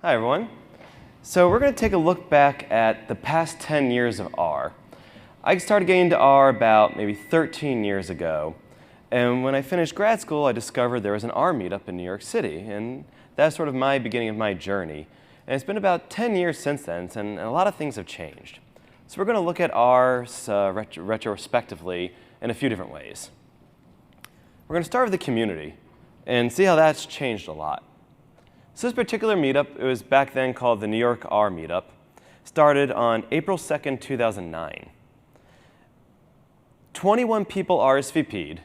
Hi, everyone. So we're going to take a look back at the past 10 years of R. I started getting into R about maybe 13 years ago. And when I finished grad school, I discovered there was an R meetup in New York City. And that's sort of my beginning of my journey. And it's been about 10 years since then, and a lot of things have changed. So we're going to look at R retrospectively in a few different ways. We're going to start with the community and see how that's changed a lot. So this particular meetup, it was back then called the New York R Meetup, started on April 2nd, 2009. 21 people RSVP'd,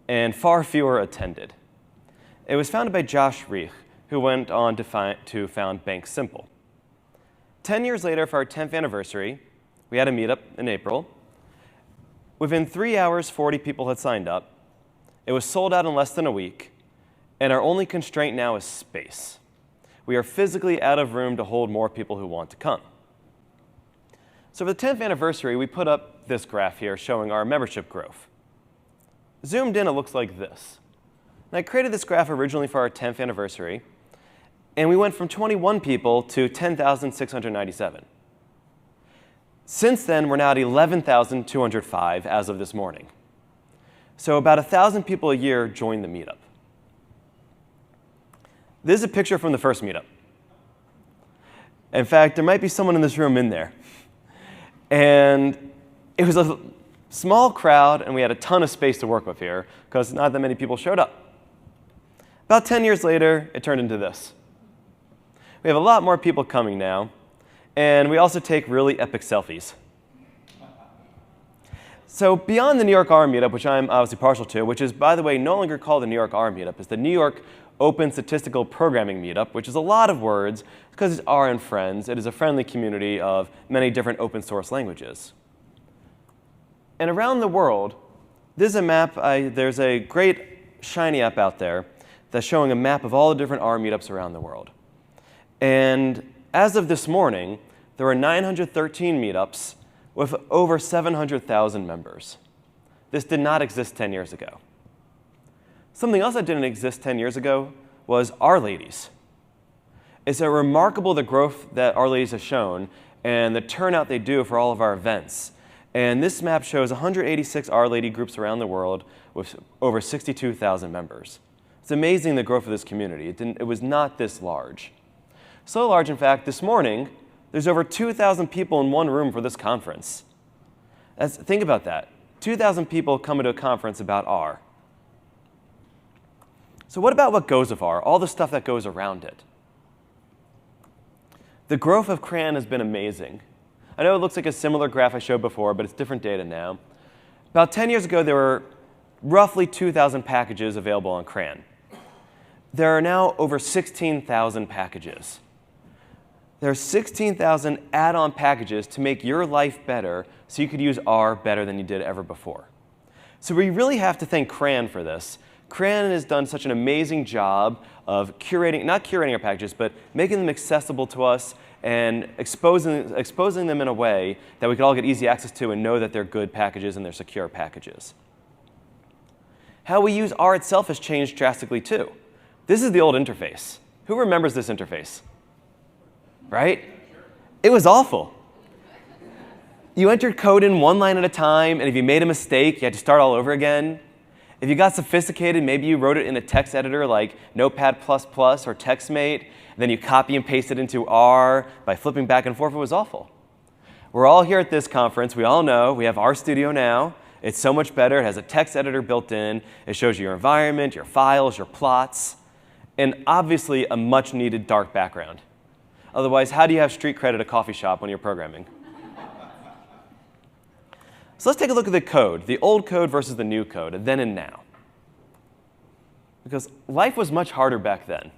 and far fewer attended. It was founded by Josh Reich, who went on to found Bank Simple. 10 years later, for our 10th anniversary, we had a meetup in April. Within 3 hours, 40 people had signed up. It was sold out in less than a week, and our only constraint now is space. We are physically out of room to hold more people who want to come. So for the 10th anniversary, we put up this graph here showing our membership growth. Zoomed in, it looks like this. And I created this graph originally for our 10th anniversary, and we went from 21 people to 10,697. Since then, we're now at 11,205 as of this morning. So about 1,000 people a year join the meetup. This is a picture from the first meetup. In fact, there might be someone in this room in there. And it was a small crowd, and we had a ton of space to work with here, because not that many people showed up. About 10 years later, it turned into this. We have a lot more people coming now, and we also take really epic selfies. So beyond the New York R Meetup, which I'm obviously partial to, which is, by the way, no longer called the New York R Meetup, it's the New York Open Statistical Programming Meetup, which is a lot of words because it's R and friends. It is a friendly community of many different open source languages. And around the world, this is a map. There's a great shiny app out there that's showing a map of all the different R meetups around the world. And as of this morning, there are 913 meetups with over 700,000 members. This did not exist 10 years ago. Something else that didn't exist 10 years ago was R Ladies. It's remarkable the growth that R Ladies has shown and the turnout they do for all of our events. And this map shows 186 R Lady groups around the world with over 62,000 members. It's amazing the growth of this community. It was not this large. So large, in fact, this morning, there's over 2,000 people in one room for this conference. Think about that. 2,000 people coming to a conference about R. So what about what goes with R, all the stuff that goes around it? The growth of CRAN has been amazing. I know it looks like a similar graph I showed before, but it's different data now. About 10 years ago, there were roughly 2,000 packages available on CRAN. There are now over 16,000 packages. There are 16,000 add-on packages to make your life better so you could use R better than you did ever before. So we really have to thank CRAN for this. CRAN has done such an amazing job of not curating our packages, but making them accessible to us and exposing them in a way that we could all get easy access to and know that they're good packages and they're secure packages. How we use R itself has changed drastically too. This is the old interface. Who remembers this interface? Right? It was awful. You entered code in one line at a time, and if you made a mistake, you had to start all over again. If you got sophisticated, maybe you wrote it in a text editor like Notepad++ or TextMate, then you copy and paste it into R by flipping back and forth. It was awful. We're all here at this conference. We all know we have RStudio now. It's so much better. It has a text editor built in. It shows you your environment, your files, your plots, and obviously a much-needed dark background. Otherwise, how do you have street cred at a coffee shop when you're programming? So let's take a look at the code, the old code versus the new code, then and now. Because life was much harder back then.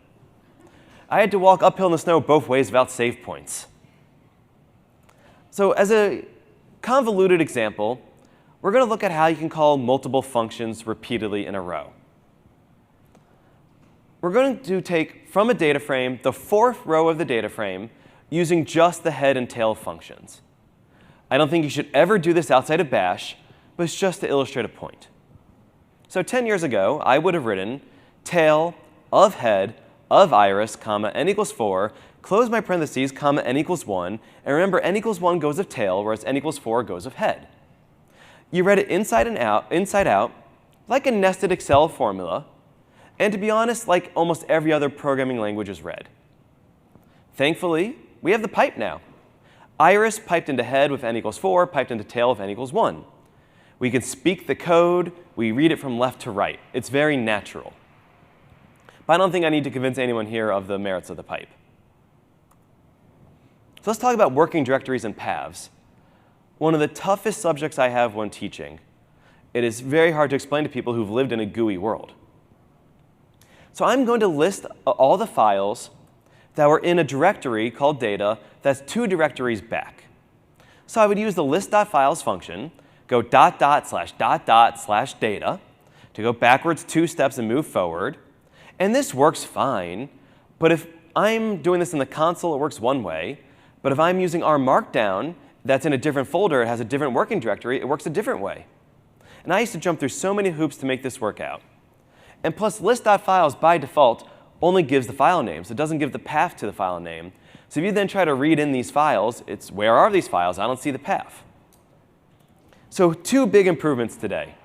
I had to walk uphill in the snow both ways without save points. So as a convoluted example, we're going to look at how you can call multiple functions repeatedly in a row. We're going to take from a data frame the fourth row of the data frame using just the head and tail functions. I don't think you should ever do this outside of Bash, but it's just to illustrate a point. So 10 years ago, I would have written tail of head of iris, comma, n equals 4 close my parentheses, comma, n equals 1, and remember n equals 1 goes of tail, whereas n equals 4 goes of head. You read it inside out, like a nested Excel formula, and to be honest, like almost every other programming language is read. Thankfully, we have the pipe now. Iris piped into head with n equals 4, piped into tail with n equals 1. We can speak the code. We read it from left to right. It's very natural. But I don't think I need to convince anyone here of the merits of the pipe. So let's talk about working directories and paths. One of the toughest subjects I have when teaching. It is very hard to explain to people who've lived in a GUI world. So I'm going to list all the files that were in a directory called data that's 2 directories back. So I would use the list.files function, go .. /.. to go backwards 2 steps and move forward. And this works fine. But if I'm doing this in the console, it works one way. But if I'm using R Markdown, that's in a different folder, it has a different working directory, it works a different way. And I used to jump through so many hoops to make this work out. And plus, list.files by default only gives the file names. It doesn't give the path to the file name. So if you then try to read in these files, it's where are these files? I don't see the path. So 2 big improvements today.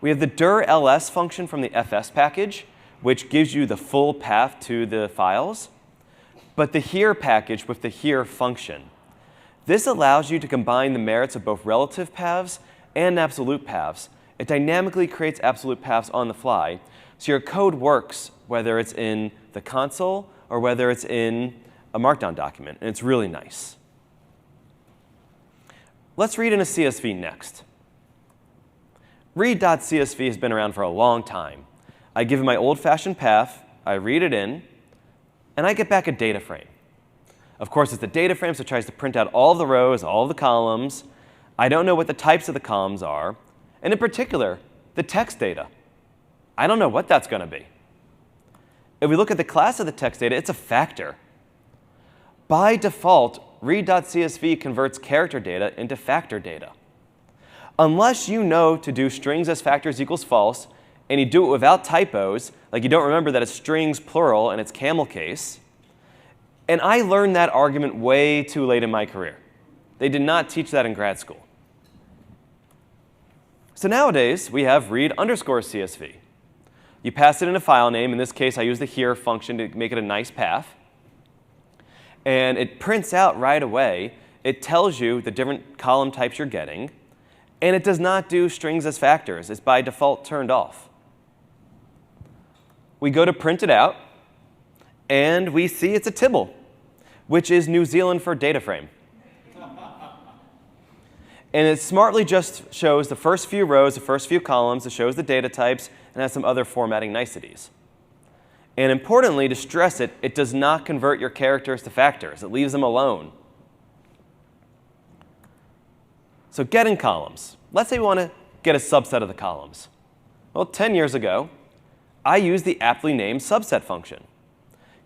We have the dir ls function from the fs package, which gives you the full path to the files, but the here package with the here function. This allows you to combine the merits of both relative paths and absolute paths. It dynamically creates absolute paths on the fly, so your code works whether it's in the console or whether it's in a Markdown document, and it's really nice. Let's read in a CSV next. Read.csv has been around for a long time. I give it my old-fashioned path, I read it in, and I get back a data frame. Of course, it's the data frame, so it tries to print out all the rows, all the columns. I don't know what the types of the columns are, and in particular, the text data. I don't know what that's going to be. If we look at the class of the text data, it's a factor. By default, read.csv converts character data into factor data. Unless you know to do strings as factors equals false, and you do it without typos, like you don't remember that it's strings plural and it's camel case. And I learned that argument way too late in my career. They did not teach that in grad school. So nowadays, we have read_CSV. You pass it in a file name. In this case, I use the here function to make it a nice path. And it prints out right away. It tells you the different column types you're getting. And it does not do strings as factors. It's by default turned off. We go to print it out, and we see it's a tibble, which is New Zealand for data frame. And it smartly just shows the first few rows, the first few columns. It shows the data types and has some other formatting niceties. And importantly, to stress it, it does not convert your characters to factors. It leaves them alone. So getting columns. Let's say we want to get a subset of the columns. Well, 10 years ago, I used the aptly named subset function.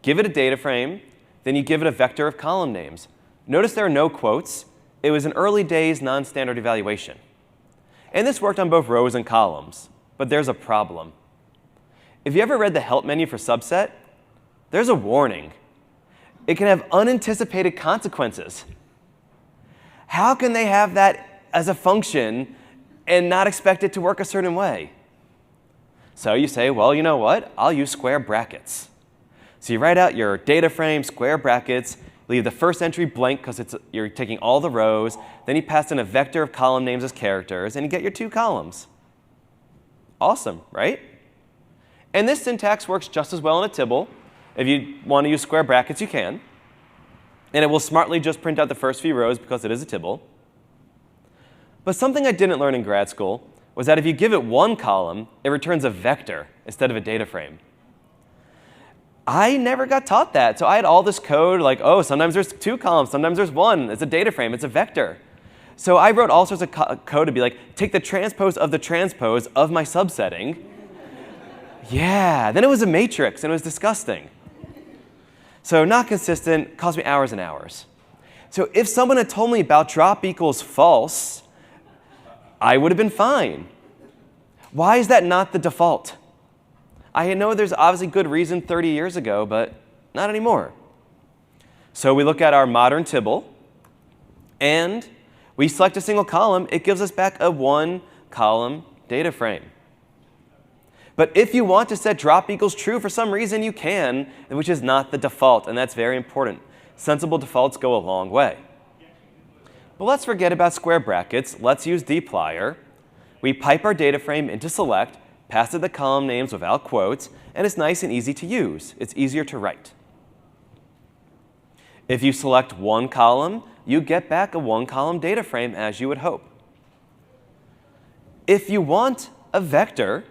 Give it a data frame, then you give it a vector of column names. Notice there are no quotes. It was an early days non-standard evaluation. And this worked on both rows and columns. But there's a problem. If you ever read the help menu for subset, there's a warning. It can have unanticipated consequences. How can they have that as a function and not expect it to work a certain way? So you say, well, you know what? I'll use square brackets. So you write out your data frame, square brackets, leave the first entry blank because you're taking all the rows. Then you pass in a vector of column names as characters, and you get your 2 columns. Awesome, right? And this syntax works just as well in a tibble. If you want to use square brackets, you can. And it will smartly just print out the first few rows because it is a tibble. But something I didn't learn in grad school was that if you give it 1 column, it returns a vector instead of a data frame. I never got taught that. So I had all this code like, oh, sometimes there's 2 columns, sometimes there's 1. It's a data frame. It's a vector. So I wrote all sorts of code to be like, take the transpose of my subsetting. Yeah, then it was a matrix, and it was disgusting. So not consistent, cost me hours and hours. So if someone had told me about drop equals false, I would have been fine. Why is that not the default? I know there's obviously good reason 30 years ago, but not anymore. So we look at our modern tibble, and we select a single column. It gives us back a one-column data frame. But if you want to set drop equals true for some reason, you can, which is not the default, and that's very important. Sensible defaults go a long way. But let's forget about square brackets. Let's use dplyr. We pipe our data frame into select, pass it the column names without quotes, and it's nice and easy to use. It's easier to write. If you select one column, you get back a one-column data frame as you would hope. If you want a vector,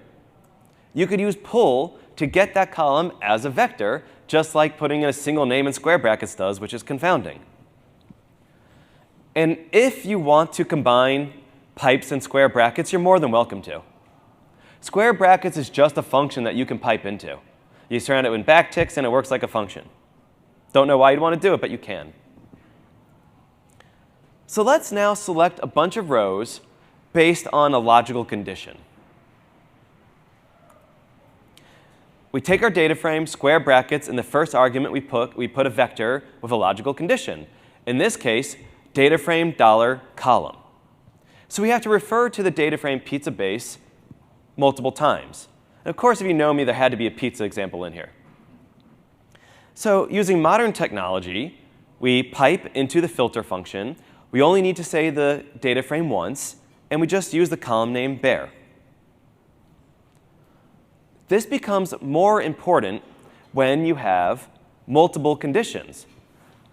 you could use pull to get that column as a vector, just like putting in a single name in square brackets does, which is confounding. And if you want to combine pipes and square brackets, you're more than welcome to. Square brackets is just a function that you can pipe into. You surround it with backticks, and it works like a function. Don't know why you'd want to do it, but you can. So let's now select a bunch of rows based on a logical condition. We take our data frame, square brackets, in the first argument we put a vector with a logical condition. In this case, data frame $column. So we have to refer to the data frame pizza base multiple times. And of course, if you know me, there had to be a pizza example in here. So using modern technology, we pipe into the filter function. We only need to say the data frame once, and we just use the column name bear. This becomes more important when you have multiple conditions.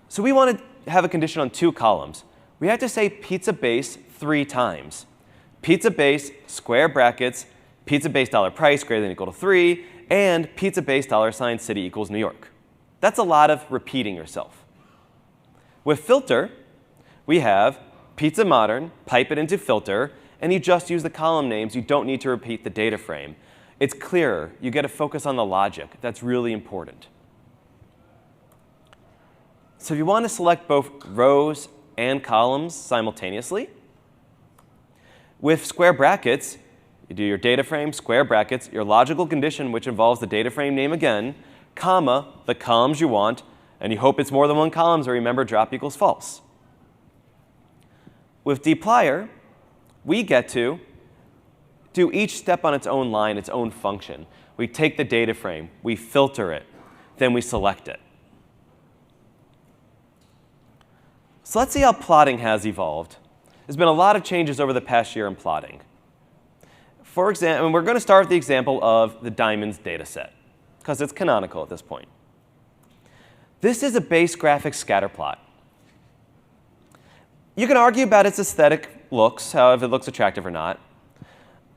So we want to have a condition on two columns. We have to say pizza base 3 times. Pizza base, square brackets, pizza base $price greater than or equal to 3, and pizza base $city equals New York. That's a lot of repeating yourself. With filter, we have pizza modern, pipe it into filter, and you just use the column names. You don't need to repeat the data frame. It's clearer. You get to focus on the logic. That's really important. So if you want to select both rows and columns simultaneously, with square brackets, you do your data frame, square brackets, your logical condition, which involves the data frame name again, comma, the columns you want, and you hope it's more than one column, so remember drop equals false. With dplyr, we get to do each step on its own line, its own function. We take the data frame, we filter it, then we select it. So let's see how plotting has evolved. There's been a lot of changes over the past year in plotting. For example, we're going to start with the example of the diamonds data set, because it's canonical at this point. This is a base graphics scatter plot. You can argue about its aesthetic looks, how if it looks attractive or not.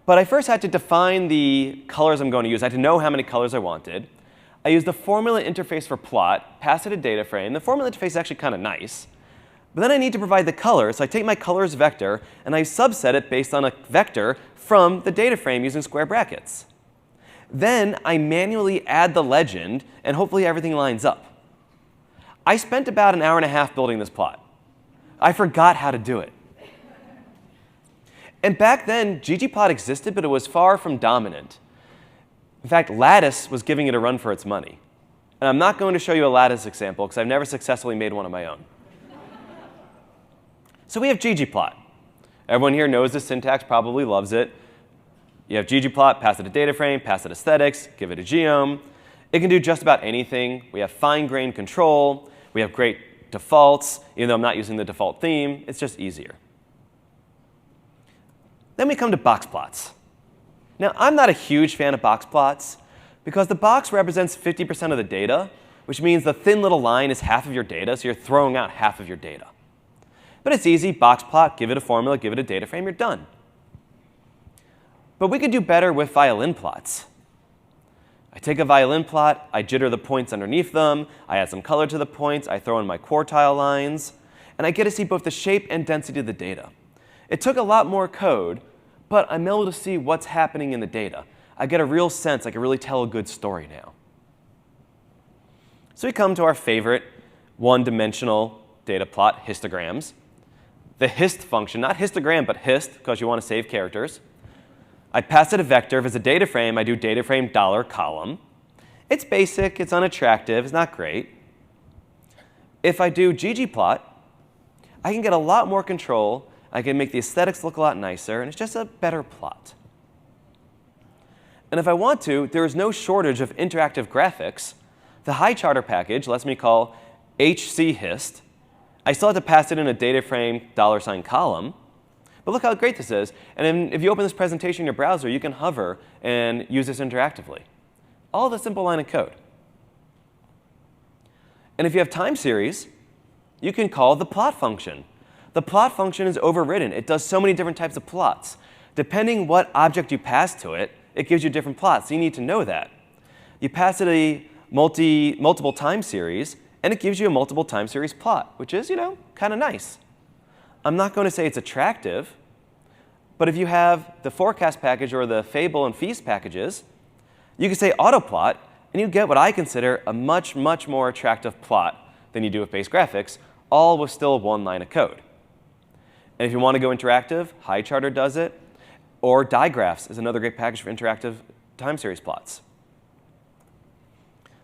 But I first had to define the colors I'm going to use. I had to know how many colors I wanted. I used the formula interface for plot, pass it a data frame. The formula interface is actually kind of nice. But then I need to provide the color. So I take my colors vector, and I subset it based on a vector from the data frame using square brackets. Then I manually add the legend, and hopefully everything lines up. I spent about an hour and a half building this plot. I forgot how to do it. And back then, ggplot existed, but it was far from dominant. In fact, Lattice was giving it a run for its money. And I'm not going to show you a Lattice example, because I've never successfully made one of my own. So we have ggplot. Everyone here knows the syntax, probably loves it. You have ggplot, pass it a data frame, pass it aesthetics, give it a geom. It can do just about anything. We have fine-grained control. We have great defaults. Even though I'm not using the default theme, it's just easier. Then we come to box plots. Now, I'm not a huge fan of box plots because the box represents 50% of the data, which means the thin little line is half of your data, so you're throwing out half of your data. But it's easy. Box plot, give it a formula, give it a data frame, you're done. But we could do better with violin plots. I take a violin plot, I jitter the points underneath them, I add some color to the points, I throw in my quartile lines, and I get to see both the shape and density of the data. It took a lot more code, but I'm able to see what's happening in the data. I get a real sense. I can really tell a good story now. So we come to our favorite one-dimensional data plot, histograms. The hist function, not histogram, but hist, because you want to save characters. I pass it a vector. If it's a data frame, I do data frame $column. It's basic. It's unattractive. It's not great. If I do ggplot, I can get a lot more control. I can make the aesthetics look a lot nicer, and it's just a better plot. And if I want to, there is no shortage of interactive graphics. The HiCharter package lets me call HCHist. I still have to pass it in a data frame $ column. But look how great this is. And then if you open this presentation in your browser, you can hover and use this interactively. All with a simple line of code. And if you have time series, you can call the plot function. The plot function is overridden. It does so many different types of plots. Depending what object you pass to it, it gives you different plots. So you need to know that. You pass it a multiple time series, and it gives you a multiple time series plot, which is, kind of nice. I'm not going to say it's attractive, but if you have the forecast package or the fable and feast packages, you can say autoplot, and you get what I consider a much, much more attractive plot than you do with base graphics, all with still one line of code. And if you want to go interactive, HiCharter does it, or digraphs is another great package for interactive time series plots.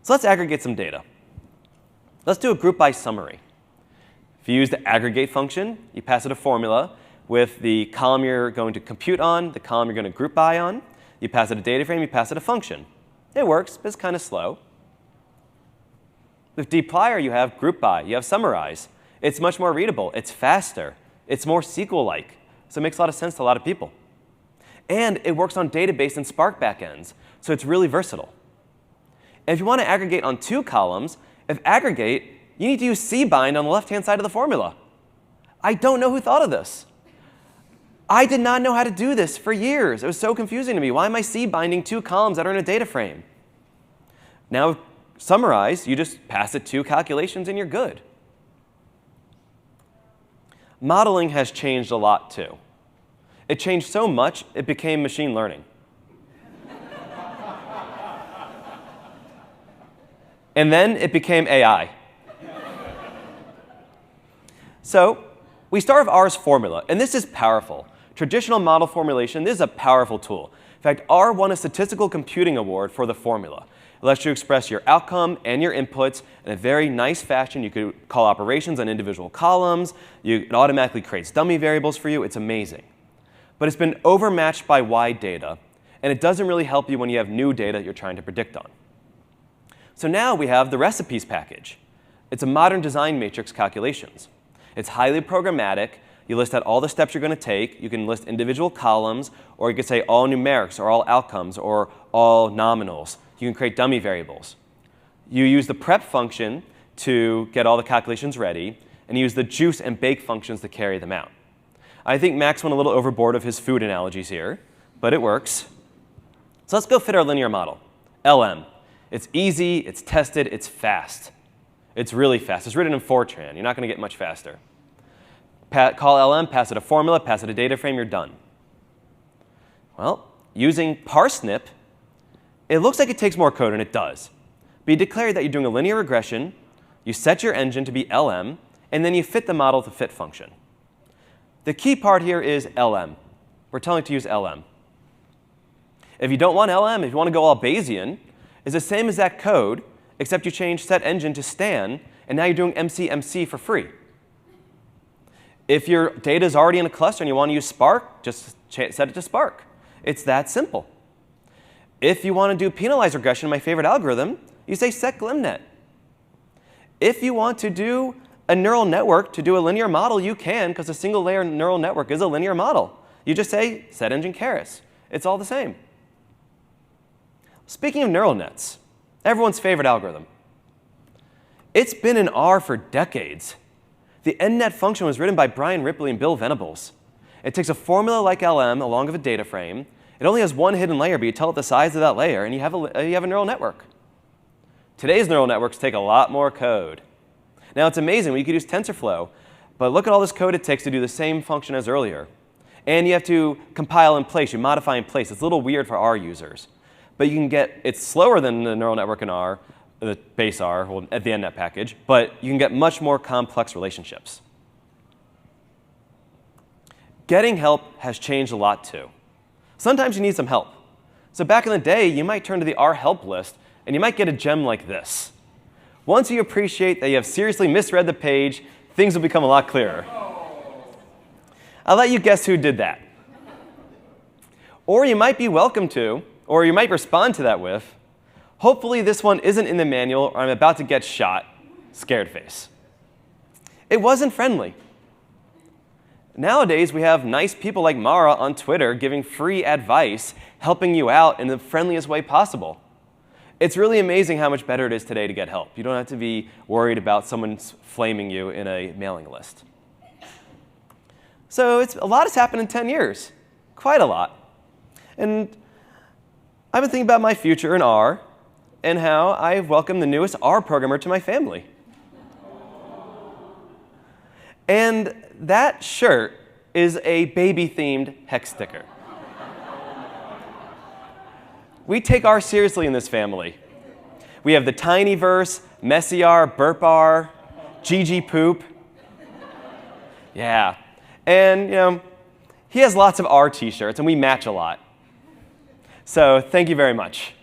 So let's aggregate some data. Let's do a group by summary. If you use the aggregate function, you pass it a formula with the column you're going to compute on, the column you're going to group by on. You pass it a data frame, you pass it a function. It works, but it's kind of slow. With dplyr, you have group by, you have summarize. It's much more readable, it's faster, it's more SQL-like, so it makes a lot of sense to a lot of people. And it works on database and Spark backends, so it's really versatile. And if you want to aggregate on 2 columns, if aggregate, you need to use cbind on the left-hand side of the formula. I don't know who thought of this. I did not know how to do this for years. It was so confusing to me. Why am I cbinding 2 columns that are in a data frame? Now, summarize, you just pass it 2 calculations and you're good. Modeling has changed a lot, too. It changed so much, it became machine learning. And then it became AI. So we start with R's formula, and this is powerful. Traditional model formulation, this is a powerful tool. In fact, R won a statistical computing award for the formula. It lets you express your outcome and your inputs in a very nice fashion. You could call operations on individual columns. It automatically creates dummy variables for you. It's amazing. But it's been overmatched by wide data, and it doesn't really help you when you have new data you're trying to predict on. So now we have the recipes package. It's a modern design matrix calculations. It's highly programmatic. You list out all the steps you're going to take. You can list individual columns, or you could say all numerics, or all outcomes, or all nominals. You can create dummy variables. You use the prep function to get all the calculations ready, and you use the juice and bake functions to carry them out. I think Max went a little overboard of his food analogies here, but it works. So let's go fit our linear model, LM. It's easy, it's tested, it's fast. It's really fast. It's written in Fortran. You're not going to get much faster. Call LM, pass it a formula, pass it a data frame, you're done. Well, using parsnip, it looks like it takes more code, and it does. But you declare that you're doing a linear regression, you set your engine to be LM, and then you fit the model to fit function. The key part here is LM. We're telling it to use LM. If you don't want LM, if you want to go all Bayesian, it's the same exact code, except you change set engine to Stan, and now you're doing MC for free. If your data is already in a cluster and you want to use Spark, just set it to Spark. It's that simple. If you want to do penalized regression, my favorite algorithm, you say set glimnet. If you want to do a neural network to do a linear model, you can, because a single layer neural network is a linear model. You just say set engine Keras. It's all the same. Speaking of neural nets, everyone's favorite algorithm. It's been in R for decades. The NNet function was written by Brian Ripley and Bill Venables. It takes a formula like LM along with a data frame. It only has one hidden layer, but you tell it the size of that layer, and you have a neural network. Today's neural networks take a lot more code. Now, it's amazing. We could use TensorFlow, but look at all this code it takes to do the same function as earlier. And you have to compile in place. You modify in place. It's a little weird for R users. But you can get, it's slower than the neural network in R, the base R, well, at the NNet package, but you can get much more complex relationships. Getting help has changed a lot, too. Sometimes you need some help. So back in the day, you might turn to the R help list, and you might get a gem like this. Once you appreciate that you have seriously misread the page, things will become a lot clearer. I'll let you guess who did that. Or you might be welcome to, or you might respond to that with, hopefully this one isn't in the manual or I'm about to get shot, scared face. It wasn't friendly. Nowadays, we have nice people like Mara on Twitter giving free advice, helping you out in the friendliest way possible. It's really amazing how much better it is today to get help. You don't have to be worried about someone flaming you in a mailing list. So a lot has happened in 10 years, quite a lot. And I've been thinking about my future in R and how I've welcomed the newest R programmer to my family. And that shirt is a baby-themed hex sticker. We take R seriously in this family. We have the Tinyverse, Messy R, Burp R, GG Poop. Yeah. And, he has lots of R t-shirts, and we match a lot. So thank you very much.